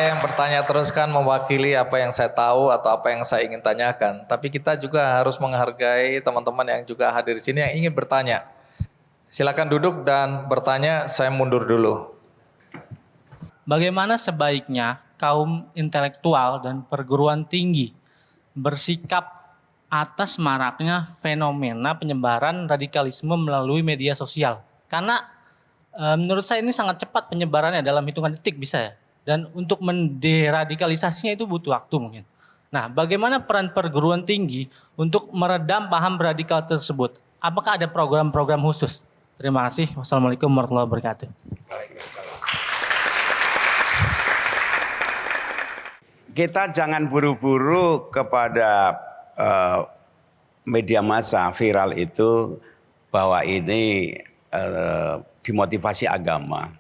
saya yang bertanya terus kan mewakili apa yang saya tahu atau apa yang saya ingin tanyakan. Tapi kita juga harus menghargai teman-teman yang juga hadir di sini yang ingin bertanya. Silakan duduk dan bertanya, saya mundur dulu. Bagaimana sebaiknya kaum intelektual dan perguruan tinggi bersikap atas maraknya fenomena penyebaran radikalisme melalui media sosial? Karena menurut saya ini sangat cepat penyebarannya, dalam hitungan detik bisa ya. Dan untuk menderadikalisasinya itu butuh waktu mungkin. Nah, bagaimana peran perguruan tinggi untuk meredam paham radikal tersebut? Apakah ada program-program khusus? Terima kasih. Wassalamualaikum warahmatullahi wabarakatuh. Kita jangan buru-buru kepada media massa viral itu bahwa ini dimotivasi agama.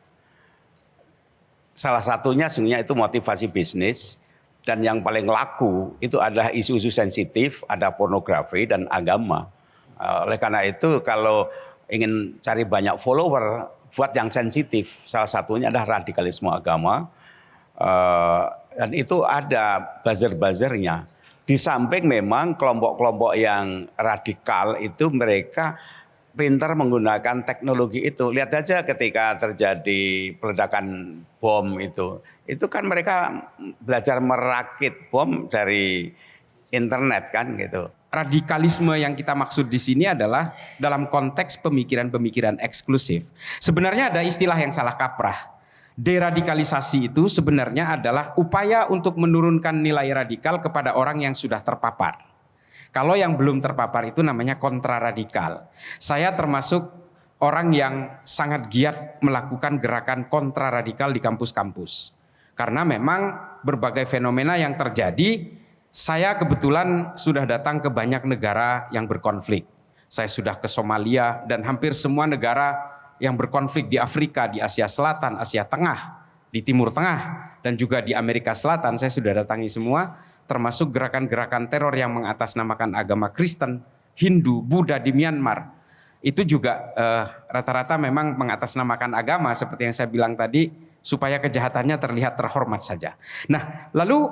Salah satunya sebenarnya itu motivasi bisnis, dan yang paling laku itu adalah isu-isu sensitif, ada pornografi dan agama. Oleh karena itu kalau ingin cari banyak follower buat yang sensitif, salah satunya adalah radikalisme agama. Dan itu ada buzzer-buzzernya. Di samping memang kelompok-kelompok yang radikal itu mereka pintar menggunakan teknologi itu. Lihat aja ketika terjadi peledakan bom itu kan mereka belajar merakit bom dari internet kan gitu. Radikalisme yang kita maksud di sini adalah dalam konteks pemikiran-pemikiran eksklusif. Sebenarnya ada istilah yang salah kaprah. Deradikalisasi itu sebenarnya adalah upaya untuk menurunkan nilai radikal kepada orang yang sudah terpapar. Kalau yang belum terpapar itu namanya kontraradikal. Saya termasuk orang yang sangat giat melakukan gerakan kontraradikal di kampus-kampus. Karena memang berbagai fenomena yang terjadi, saya kebetulan sudah datang ke banyak negara yang berkonflik. Saya sudah ke Somalia dan hampir semua negara yang berkonflik di Afrika, di Asia Selatan, Asia Tengah, di Timur Tengah, dan juga di Amerika Selatan. Saya sudah datangi semua, termasuk gerakan-gerakan teror yang mengatasnamakan agama Kristen, Hindu, Buddha di Myanmar. Itu juga rata-rata memang mengatasnamakan agama seperti yang saya bilang tadi, supaya kejahatannya terlihat terhormat saja. Nah, lalu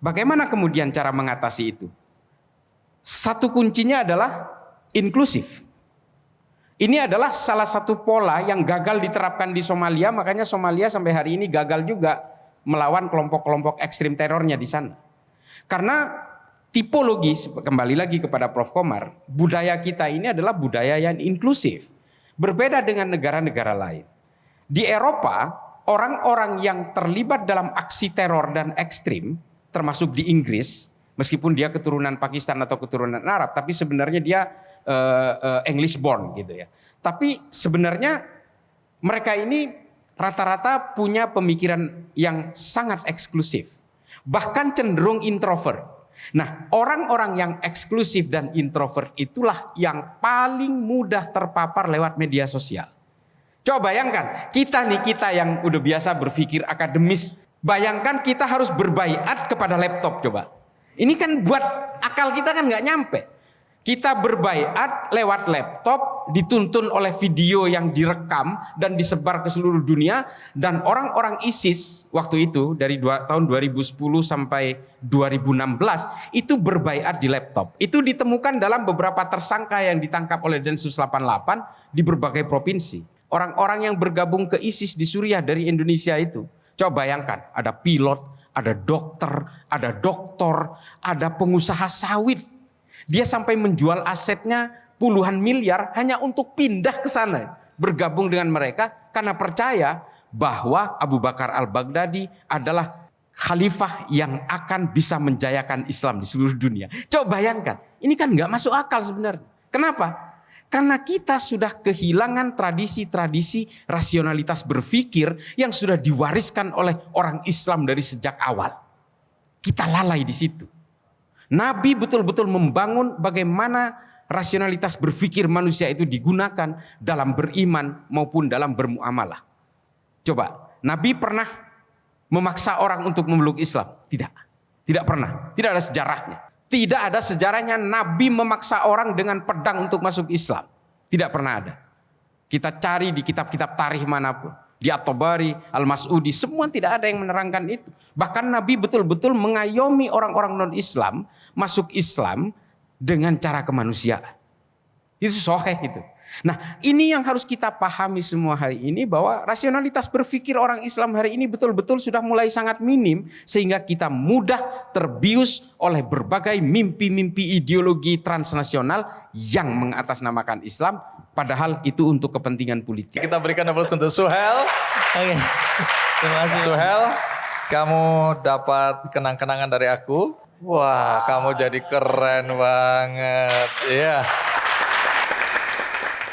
bagaimana kemudian cara mengatasi itu? Satu kuncinya adalah inklusif. Ini adalah salah satu pola yang gagal diterapkan di Somalia, makanya Somalia sampai hari ini gagal juga melawan kelompok-kelompok ekstrim terornya di sana. Karena tipologi, kembali lagi kepada Prof. Komar, budaya kita ini adalah budaya yang inklusif. Berbeda dengan negara-negara lain. Di Eropa, orang-orang yang terlibat dalam aksi teror dan ekstrim, termasuk di Inggris, meskipun dia keturunan Pakistan atau keturunan Arab, tapi sebenarnya dia English born gitu ya. Tapi sebenarnya mereka ini rata-rata punya pemikiran yang sangat eksklusif. Bahkan cenderung introvert. Nah, orang-orang yang eksklusif dan introvert itulah yang paling mudah terpapar lewat media sosial. Coba bayangkan, kita yang udah biasa berpikir akademis, bayangkan kita harus berbaiat kepada laptop coba. Ini kan buat akal kita kan nggak nyampe. Kita berbaiat lewat laptop, dituntun oleh video yang direkam dan disebar ke seluruh dunia, dan orang-orang ISIS waktu itu dari tahun 2010 sampai 2016 itu berbaiat di laptop. Itu ditemukan dalam beberapa tersangka yang ditangkap oleh Densus 88 di berbagai provinsi. Orang-orang yang bergabung ke ISIS di Suriah dari Indonesia itu. Coba bayangkan, ada pilot, ada dokter, ada doktor, ada pengusaha sawit. Dia sampai menjual asetnya puluhan miliar hanya untuk pindah ke sana, bergabung dengan mereka karena percaya bahwa Abu Bakar al-Baghdadi adalah khalifah yang akan bisa menjayakan Islam di seluruh dunia. Coba bayangkan, ini kan nggak masuk akal sebenarnya. Kenapa? Karena kita sudah kehilangan tradisi-tradisi rasionalitas berpikir yang sudah diwariskan oleh orang Islam dari sejak awal. Kita lalai di situ. Nabi betul-betul membangun bagaimana rasionalitas berpikir manusia itu digunakan dalam beriman maupun dalam bermuamalah. Coba, Nabi pernah memaksa orang untuk memeluk Islam? Tidak. Tidak pernah. Tidak ada sejarahnya. Tidak ada sejarahnya Nabi memaksa orang dengan pedang untuk masuk Islam. Tidak pernah ada. Kita cari di kitab-kitab tarikh manapun. di At-Tabari, Al-Mas'udi, semua tidak ada yang menerangkan itu. Bahkan Nabi betul-betul mengayomi orang-orang non-Islam masuk Islam dengan cara kemanusiaan. Itu sahih itu. Nah, ini yang harus kita pahami semua hari ini, bahwa rasionalitas berpikir orang Islam hari ini betul-betul sudah mulai sangat minim, sehingga kita mudah terbius oleh berbagai mimpi-mimpi ideologi transnasional yang mengatasnamakan Islam, padahal itu untuk kepentingan politik. Kita berikan aplaus untuk Suhel. Oke. Terima kasih. Suhel, kamu dapat kenang-kenangan dari aku. Wah, kamu jadi keren banget. Iya.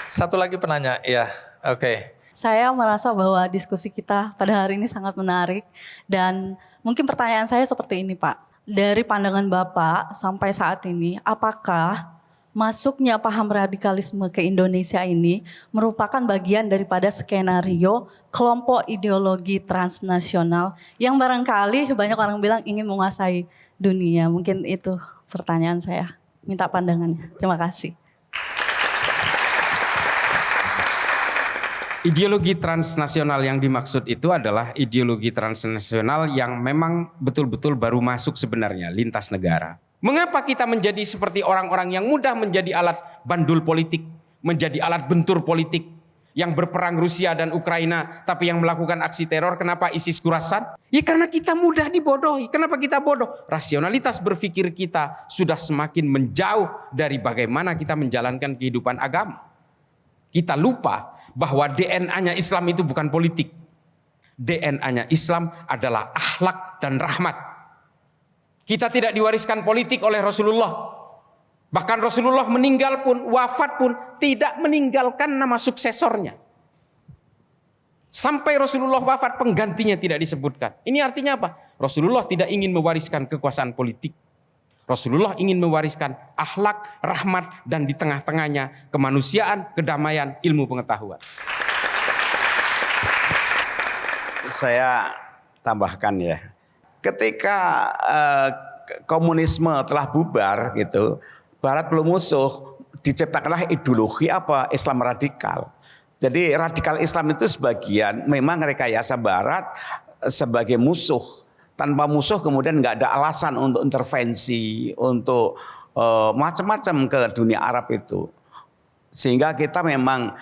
Satu lagi penanya, ya. Oke. Saya merasa bahwa diskusi kita pada hari ini sangat menarik, dan mungkin pertanyaan saya seperti ini, Pak. Dari pandangan Bapak sampai saat ini, apakah masuknya paham radikalisme ke Indonesia ini merupakan bagian daripada skenario kelompok ideologi transnasional yang barangkali banyak orang bilang ingin menguasai dunia? Mungkin itu pertanyaan saya. Minta pandangannya. Terima kasih. Ideologi transnasional yang dimaksud itu adalah ideologi transnasional yang memang betul-betul baru masuk sebenarnya lintas negara. Mengapa kita menjadi seperti orang-orang yang mudah menjadi alat bandul politik, menjadi alat bentur politik, yang berperang Rusia dan Ukraina, tapi yang melakukan aksi teror, kenapa ISIS Khurasan? Ya karena kita mudah dibodohi. Kenapa kita bodoh? Rasionalitas berpikir kita sudah semakin menjauh dari bagaimana kita menjalankan kehidupan agama. Kita lupa bahwa DNA-nya Islam itu bukan politik. DNA-nya Islam adalah akhlak dan rahmat. Kita tidak diwariskan politik oleh Rasulullah. Bahkan Rasulullah meninggal pun, wafat pun tidak meninggalkan nama suksesornya. Sampai Rasulullah wafat, penggantinya tidak disebutkan. Ini artinya apa? Rasulullah tidak ingin mewariskan kekuasaan politik. Rasulullah ingin mewariskan akhlak, rahmat, dan di tengah-tengahnya kemanusiaan, kedamaian, ilmu pengetahuan. Saya tambahkan ya, ketika komunisme telah bubar gitu, Barat belum musuh, diciptakanlah ideologi apa? Islam radikal. Jadi radikal Islam itu sebagian memang rekayasa Barat sebagai musuh. Tanpa musuh kemudian nggak ada alasan untuk intervensi, untuk macam-macam ke dunia Arab itu. Sehingga kita memang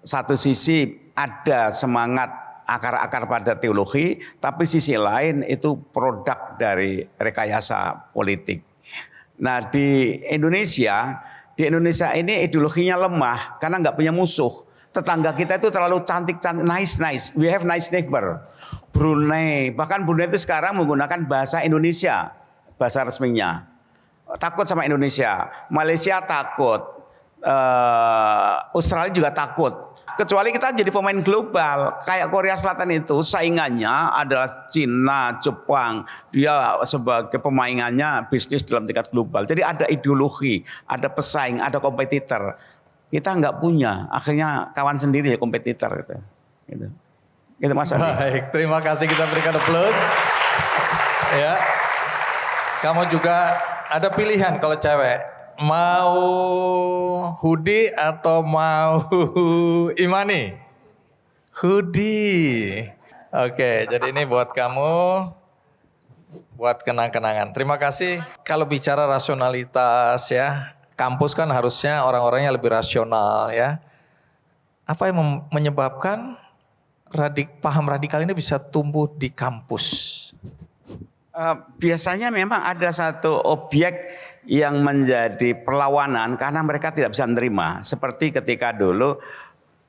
satu sisi ada semangat akar-akar pada teologi, tapi sisi lain itu produk dari rekayasa politik. Nah di Indonesia ini ideologinya lemah karena nggak punya musuh. Tetangga kita itu terlalu cantik-cantik, nice. We have nice neighbor. Brunei, bahkan Brunei itu sekarang menggunakan bahasa Indonesia, bahasa resminya. Takut sama Indonesia. Malaysia takut. Australia juga takut. Kecuali kita jadi pemain global. Kayak Korea Selatan itu saingannya adalah Cina, Jepang. Dia sebagai pemainannya bisnis dalam tingkat global. Jadi ada ideologi, ada pesaing, ada kompetitor. Kita nggak punya, akhirnya kawan sendiri ya kompetitor gitu. Itu Mas Adi. Baik, terima kasih, kita berikan aplaus. Ya, kamu juga ada pilihan kalau cewek, mau hoodie atau mau Imani? Hoodie. Oke, jadi ini buat kamu, buat kenang-kenangan. Terima kasih. Kalau bicara rasionalitas ya, kampus kan harusnya orang-orangnya lebih rasional ya. Apa yang menyebabkan paham radikal ini bisa tumbuh di kampus? Biasanya memang ada satu objek yang menjadi perlawanan karena mereka tidak bisa menerima. Seperti ketika dulu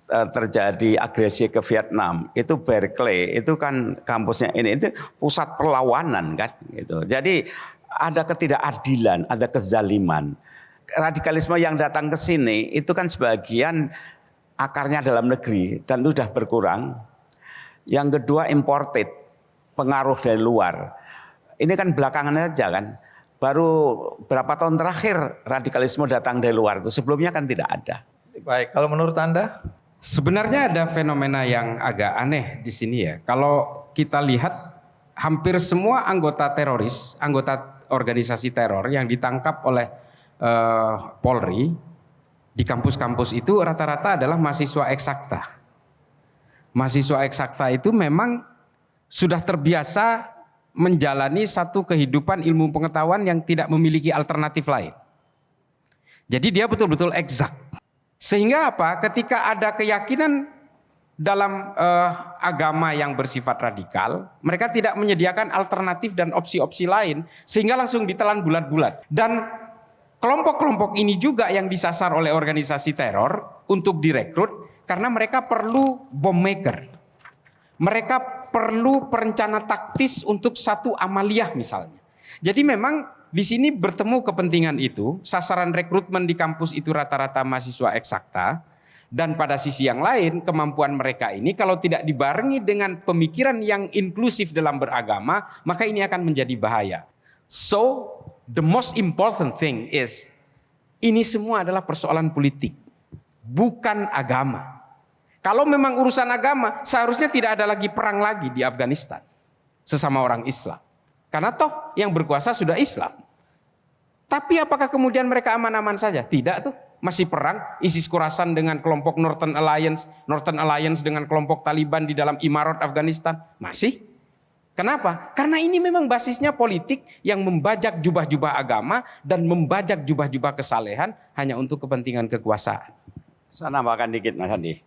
terjadi agresi ke Vietnam, itu Berkeley, itu kan kampusnya ini itu pusat perlawanan kan gitu. Jadi ada ketidakadilan, ada kezaliman. Radikalisme yang datang ke sini itu kan sebagian akarnya dalam negeri dan itu sudah berkurang. Yang kedua imported, pengaruh dari luar. Ini kan belakangan aja kan. Baru berapa tahun terakhir radikalisme datang dari luar itu. Sebelumnya kan tidak ada. Baik, kalau menurut Anda? Sebenarnya ada fenomena yang agak aneh di sini ya. Kalau kita lihat hampir semua anggota teroris, anggota organisasi teror yang ditangkap oleh Polri di kampus-kampus itu rata-rata adalah mahasiswa eksakta. Mahasiswa eksakta itu memang sudah terbiasa menjalani satu kehidupan ilmu pengetahuan yang tidak memiliki alternatif lain. Jadi dia betul-betul eksak. Sehingga apa? Ketika ada keyakinan dalam agama yang bersifat radikal, mereka tidak menyediakan alternatif dan opsi-opsi lain, sehingga langsung ditelan bulat-bulat. Dan kelompok-kelompok ini juga yang disasar oleh organisasi teror untuk direkrut, karena mereka perlu bomb maker. Mereka perlu perencana taktis untuk satu amaliyah misalnya. Jadi memang di sini bertemu kepentingan itu, sasaran rekrutmen di kampus itu rata-rata mahasiswa eksakta, dan pada sisi yang lain kemampuan mereka ini kalau tidak dibarengi dengan pemikiran yang inklusif dalam beragama, maka ini akan menjadi bahaya. So, the most important thing is, ini semua adalah persoalan politik, bukan agama. Kalau memang urusan agama, seharusnya tidak ada lagi perang lagi di Afghanistan sesama orang Islam. Karena toh yang berkuasa sudah Islam. Tapi apakah kemudian mereka aman-aman saja? Tidak tuh. Masih perang, ISIS Khorasan dengan kelompok Northern Alliance dengan kelompok Taliban di dalam Imarat Afghanistan. Masih. Kenapa? Karena ini memang basisnya politik yang membajak jubah-jubah agama dan membajak jubah-jubah kesalehan hanya untuk kepentingan kekuasaan. Saya nambahkan dikit Mas Andi.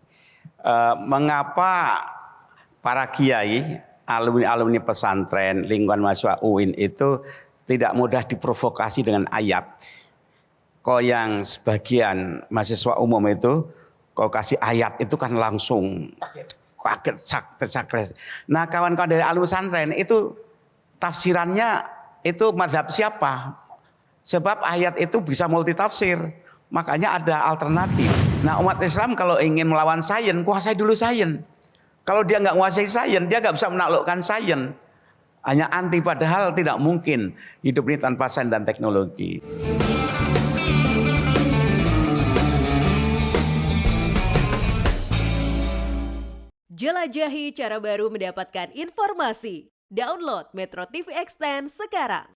Mengapa para kiai, alumni pesantren, lingkungan mahasiswa UIN itu tidak mudah diprovokasi dengan ayat? Kok yang sebagian mahasiswa umum itu, kau kasih ayat itu kan langsung kaget, tercakres. Nah kawan-kawan dari alumni pesantren itu tafsirannya itu mazhab siapa? Sebab ayat itu bisa multitafsir. Makanya ada alternatif. Nah umat Islam kalau ingin melawan sains, kuasai dulu sains. Kalau dia nggak menguasai sains, dia nggak bisa menaklukkan sains. Hanya anti, padahal tidak mungkin hidup ini tanpa sains dan teknologi. Jelajahi cara baru mendapatkan informasi. Download Metro TV Extend sekarang.